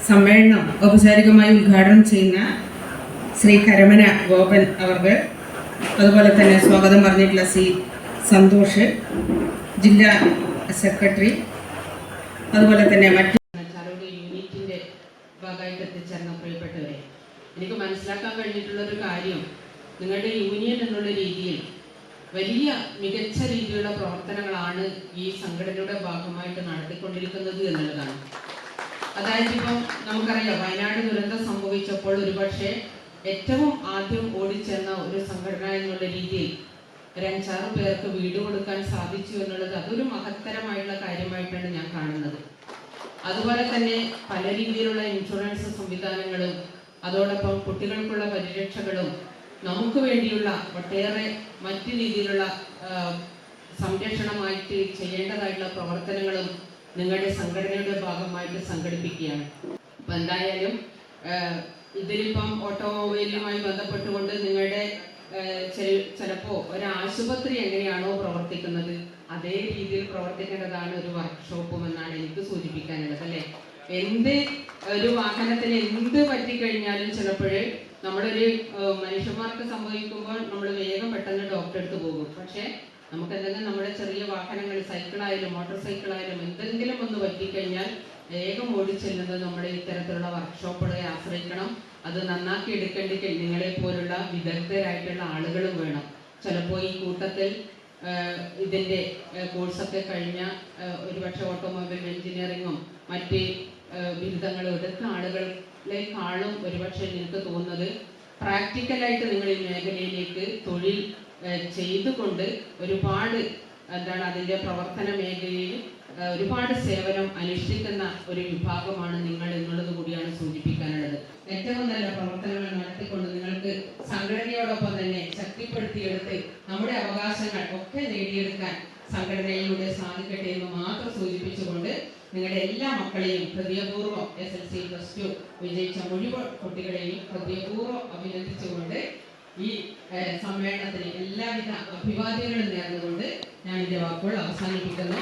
സമ്മേളനം ഔപചാരികമായി ഉദ്ഘാടനം ചെയ്യുന്ന ശ്രീ കരമന ഗോപൻ അവർക്ക്, അതുപോലെ തന്നെ സ്വാഗതം പറഞ്ഞിട്ടുള്ള ശ്രീ സന്തോഷ് ജില്ലാ സെക്രട്ടറി, അതുപോലെ തന്നെ മറ്റ് യൂണിറ്റിൻ്റെ ഭാഗമായിട്ട് എത്തിച്ചേർന്ന പ്രിയപ്പെട്ടവരെ, എനിക്ക് മനസ്സിലാക്കാൻ കഴിഞ്ഞിട്ടുള്ളൊരു കാര്യം, നിങ്ങളുടെ യൂണിയൻ എന്നുള്ള രീതിയിൽ വലിയ മികച്ച രീതിയിലുള്ള പ്രവർത്തനങ്ങളാണ് ഈ സംഘടനയുടെ ഭാഗമായിട്ട് നടത്തിക്കൊണ്ടിരിക്കുന്നത് എന്നുള്ളതാണ്. അതായത് ഇപ്പം നമുക്കറിയാം, വയനാട് ദുരന്തം സംഭവിച്ചപ്പോൾ ഒരുപക്ഷെ ഏറ്റവും ആദ്യം ഓടിച്ചെന്ന ഒരു സംഘടന എന്നുള്ള രീതിയിൽ ഒരു 5-6 പേർക്ക് വീട് കൊടുക്കാൻ സാധിച്ചു എന്നുള്ളത് അതൊരു മഹത്തരമായിട്ടുള്ള കാര്യമായിട്ടാണ് ഞാൻ കാണുന്നത്. അതുപോലെ തന്നെ പല രീതിയിലുള്ള ഇൻഷുറൻസ് സംവിധാനങ്ങളും അതോടൊപ്പം കുട്ടികൾക്കുള്ള പരിരക്ഷകളും നമുക്ക് വേണ്ടിയുള്ള ഒട്ടേറെ മറ്റു രീതിയിലുള്ള സംരക്ഷണമായിട്ട് ചെയ്യേണ്ടതായിട്ടുള്ള പ്രവർത്തനങ്ങളും നിങ്ങളുടെ സംഘടനയുടെ ഭാഗമായിട്ട് സംഘടിപ്പിക്കുകയാണ്. അപ്പം എന്തായാലും ഇതിലിപ്പം ഓട്ടോമൊബൈലുമായി ബന്ധപ്പെട്ടുകൊണ്ട് നിങ്ങളുടെ ചിലപ്പോൾ ഒരു ആശുപത്രി എങ്ങനെയാണോ പ്രവർത്തിക്കുന്നത് അതേ രീതിയിൽ പ്രവർത്തിക്കേണ്ടതാണ് ഒരു വർക്ക്ഷോപ്പും എന്നാണ് എനിക്ക് സൂചിപ്പിക്കാനുള്ളത്, അല്ലേ? എന്ത് ഒരു വാഹനത്തിന് എന്ത് പറ്റിക്കഴിഞ്ഞാലും ചിലപ്പോൾ നമ്മളൊരു മനുഷ്യന്മാർക്ക് സംഭവിക്കുമ്പോൾ നമ്മൾ വേഗം പെട്ടെന്ന് ഡോക്ടറെ അടുത്ത് പോകും. പക്ഷേ നമുക്ക് എന്തെങ്കിലും നമ്മുടെ ചെറിയ വാഹനങ്ങൾ, സൈക്കിളായാലും മോട്ടോർ സൈക്കിളായാലും എന്തെങ്കിലും ഒന്ന് പറ്റിക്കഴിഞ്ഞാൽ വേഗം ഓടിച്ചെല്ലുന്നത് നമ്മുടെ ഇത്തരത്തിലുള്ള വർക്ക്ഷോപ്പുകളെ ആശ്രയിക്കണം. അത് നന്നാക്കി എടുക്കേണ്ടി നിങ്ങളെ പോലുള്ള വിദഗ്ധരായിട്ടുള്ള ആളുകളും വേണം. ചിലപ്പോൾ ഈ കൂട്ടത്തിൽ ഇതിൻ്റെ കോഴ്സൊക്കെ കഴിഞ്ഞ ഒരുപക്ഷെ ഓട്ടോമൊബൈൽ എഞ്ചിനീയറിങ്ങും മറ്റ് ബിരുദങ്ങളും എടുത്ത ആളുകളെക്കാളും ഒരുപക്ഷെ എനിക്ക് തോന്നുന്നത് പ്രാക്ടിക്കലായിട്ട് നിങ്ങൾ ഈ മേഖലയിലേക്ക് തൊഴിൽ ചെയ്തുകൊണ്ട് ഒരുപാട് അതിൻ്റെ പ്രവർത്തന മേഖലയിൽ ഒരുപാട് സേവനം അനുഷ്ഠിക്കുന്ന ഒരു വിഭാഗമാണ് നിങ്ങൾ എന്നുള്ളത് കൂടിയാണ് സൂചിപ്പിക്കാനുള്ളത്. ഏറ്റവും നല്ല പ്രവർത്തനങ്ങൾ നടത്തിക്കൊണ്ട് നിങ്ങൾക്ക് സംഘടനയോടൊപ്പം തന്നെ ശക്തിപ്പെടുത്തിയെടുത്ത് നമ്മുടെ അവകാശങ്ങൾ ഒക്കെ നേടിയെടുക്കാൻ സംഘടനയിലൂടെ സാധിക്കട്ടെ എന്ന് മാത്രം സൂചിപ്പിച്ചുകൊണ്ട് നിങ്ങളുടെ എല്ലാ മക്കളെയും ഹൃദയപൂർവ്വം SSLC+2 വിജയിച്ച മുഴുവൻ കുട്ടികളെയും ഹൃദയപൂർവ്വം അഭിനന്ദിച്ചുകൊണ്ട് ഈ സമ്മേളനത്തിന് എല്ലാവിധ അഭിവാദ്യങ്ങളും നേർന്നുകൊണ്ട് ഞാൻ എൻ്റെ വാക്കുകൾ അവസാനിപ്പിക്കുന്നു.